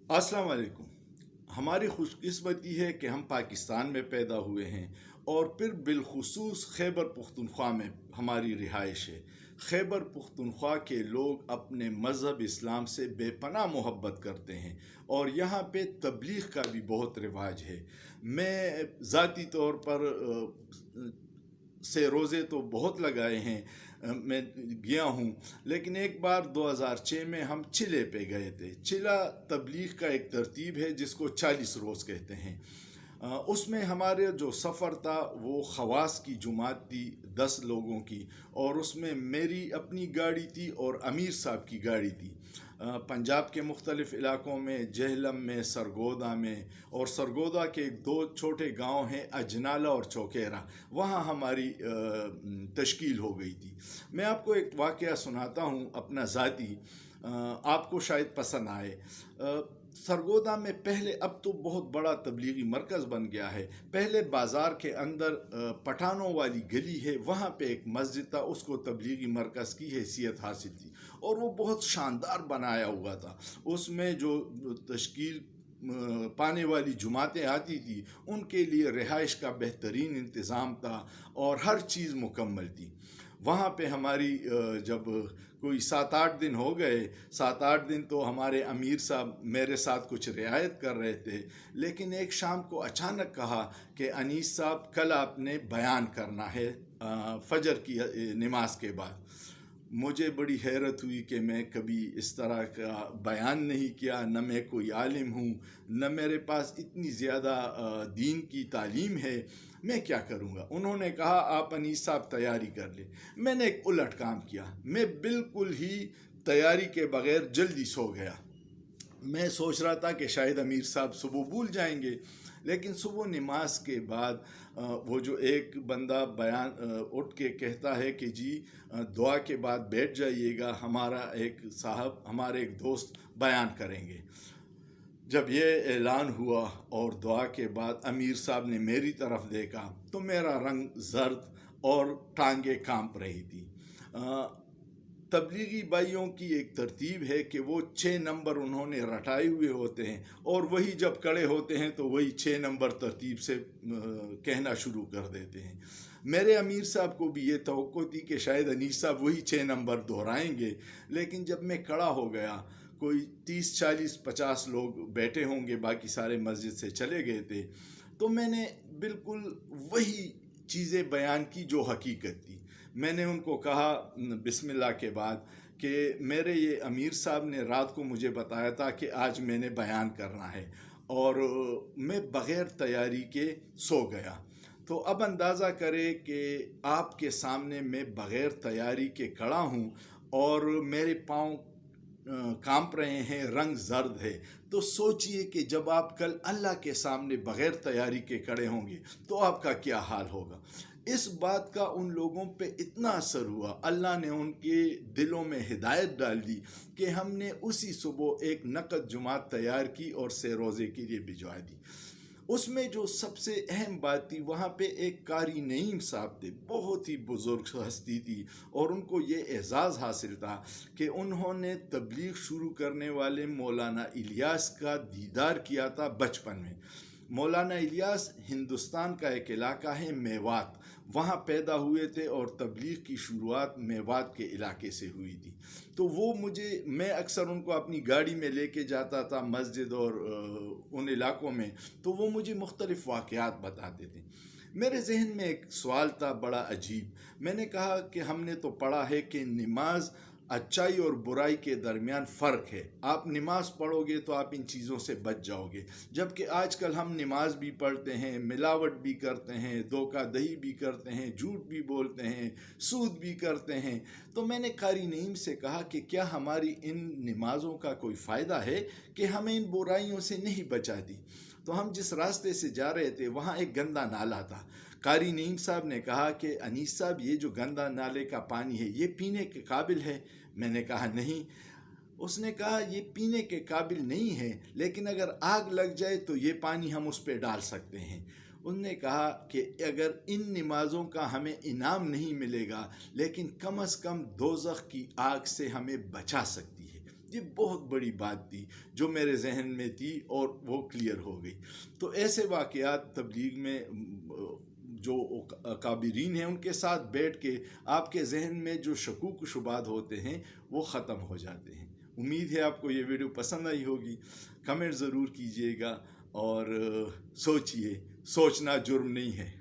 अस्सलाम वालेकुम। हमारी खुशकिस्मती है कि हम पाकिस्तान में पैदा हुए हैं और फिर बिलखुसूस खैबर पुख्तनख्वा में हमारी रिहाइश है। खैबर पुख्तनख्वा के लोग अपने मज़हब इस्लाम से बेपनाह मोहब्बत करते हैं और यहाँ पे तबलीग का भी बहुत रिवाज है। मैं ज़ाती तौर पर से रोज़े तो बहुत लगाए हैं, मैं गया हूँ। लेकिन एक बार 2006 में हम चिले पे गए थे। चिला तबलीग का एक तरतीब है जिसको 40 रोज़ कहते हैं। उसमें हमारे जो सफ़र था वो खवास की जुमात थी, 10 लोगों की, और उसमें मेरी अपनी गाड़ी थी और अमीर साहब की गाड़ी थी। पंजाब के मुख्तलिफ़ इलाक़ों में, जहलम में, सरगोदा में, और सरगोदा के दो छोटे गांव हैं अजनाला और चौकेरा, वहाँ हमारी तश्कील हो गई थी। मैं आपको एक वाक़या सुनाता हूँ अपना ज़ाती, आपको शायद पसंद आए। सरगोदा में पहले, अब तो बहुत बड़ा तबलीगी मरकज़ बन गया है, पहले बाज़ार के अंदर पठानों वाली गली है, वहाँ पे एक मस्जिद था, उसको तबलीगी मरकज़ की हैसियत हासिल थी और वो बहुत शानदार बनाया हुआ था। उसमें जो तश्कील पाने वाली जुमातें आती थी उनके लिए रिहाइश का बेहतरीन इंतज़ाम था और हर चीज़ मुकम्मल थी। वहाँ पे हमारी जब कोई 7-8 दिन हो गए, 7-8 दिन तो हमारे अमीर साहब मेरे साथ कुछ रियायत कर रहे थे, लेकिन एक शाम को अचानक कहा कि अनीस साहब कल आपने बयान करना है फजर की नमाज के बाद। मुझे बड़ी हैरत हुई कि मैं कभी इस तरह का बयान नहीं किया, न मैं कोई आलिम हूँ, न मेरे पास इतनी ज़्यादा दीन की तालीम है, मैं क्या करूँगा। उन्होंने कहा आप अनीस साहब तैयारी कर ले। मैंने एक उलट काम किया, मैं बिल्कुल ही तैयारी के बग़ैर जल्दी सो गया। मैं सोच रहा था कि शायद अमीर साहब सुबह भूल जाएंगे, लेकिन सुबह नमाज के बाद वो जो एक बंदा बयान उठ के कहता है कि जी दुआ के बाद बैठ जाइएगा, हमारा एक साहब, हमारे एक दोस्त बयान करेंगे। जब ये ऐलान हुआ और दुआ के बाद अमीर साहब ने मेरी तरफ देखा तो मेरा रंग जर्द और टांगे कांप रही थी। तबलीगी भाइयों की एक तरतीब है कि वो 6 नंबर उन्होंने रटाए हुए होते हैं और वही जब कड़े होते हैं तो वही 6 नंबर तरतीब से कहना शुरू कर देते हैं। मेरे अमीर साहब को भी ये तवक्को थी कि शायद अनीस साहब वही 6 नंबर दोहराएंगे, लेकिन जब मैं खड़ा हो गया, कोई 30-40-50 लोग बैठे होंगे, बाकी सारे मस्जिद से चले गए थे, तो मैंने बिल्कुल वही चीज़ें बयान की जो हकीकत थी। मैंने उनको कहा बिस्मिल्लाह के बाद कि मेरे ये अमीर साहब ने रात को मुझे बताया था कि आज मैंने बयान करना है, और मैं बग़ैर तैयारी के सो गया। तो अब अंदाज़ा करें कि आपके सामने मैं बग़ैर तैयारी के खड़ा हूँ और मेरे पाँव कांप रहे हैं, रंग जर्द है। तो सोचिए कि जब आप कल अल्लाह के सामने बग़ैर तैयारी के खड़े होंगे तो आपका क्या हाल होगा। इस बात का उन लोगों पे इतना असर हुआ, अल्लाह ने उनके दिलों में हिदायत डाल दी कि हमने उसी सुबह एक नक़द जुमात तैयार की और से रोज़े के लिए भिजवा दी। उसमें जो सबसे अहम बात थी, वहाँ पे एक कारी नईम साहब थे, बहुत ही बुज़ुर्ग हस्ती थी, और उनको ये एज़ाज़ हासिल था कि उन्होंने तबलीग शुरू करने वाले मौलाना इलियास का दीदार किया था बचपन में। मौलाना इलियास हिंदुस्तान का एक इलाका है मेवात, वहाँ पैदा हुए थे और तबलीग की शुरुआत मेवात के इलाके से हुई थी। तो वो मैं अक्सर उनको अपनी गाड़ी में लेके जाता था मस्जिद और उन इलाक़ों में, तो वो मुझे मुख्तलिफ़ वाक़यात बताते थे। मेरे जहन में एक सवाल था बड़ा अजीब। मैंने कहा कि हमने तो पढ़ा है कि नमाज अच्छाई और बुराई के दरमियान फ़र्क है, आप नमाज पढ़ोगे तो आप इन चीज़ों से बच जाओगे। जबकि आजकल हम नमाज भी पढ़ते हैं, मिलावट भी करते हैं, धोखा दही भी करते हैं, झूठ भी बोलते हैं, सूद भी करते हैं। तो मैंने कारी नईम से कहा कि क्या हमारी इन नमाज़ों का कोई फ़ायदा है कि हमें इन बुराइयों से नहीं बचाती। तो हम जिस रास्ते से जा रहे थे वहाँ एक गंदा नाला था। कारी नईम साहब ने कहा कि अनीस साहब, ये जो गंदा नाले का पानी है ये पीने के काबिल है। मैंने कहा नहीं। उसने कहा ये पीने के काबिल नहीं है, लेकिन अगर आग लग जाए तो ये पानी हम उस पर डाल सकते हैं। उनने कहा कि अगर इन नमाज़ों का हमें इनाम नहीं मिलेगा, लेकिन कम अज़ कम दोज़ख की आग से हमें बचा सकती है। یہ بہت بڑی بات تھی جو میرے ذہن میں تھی اور وہ کلیئر ہو گئی۔ تو ایسے واقعات تبلیغ میں جو اکابرین ہیں ان کے ساتھ بیٹھ کے آپ کے ذہن میں جو شکوک و شبہات ہوتے ہیں وہ ختم ہو جاتے ہیں۔ امید ہے آپ کو یہ ویڈیو پسند آئی ہوگی، کمنٹ ضرور کیجیے گا، اور سوچئے، سوچنا جرم نہیں ہے۔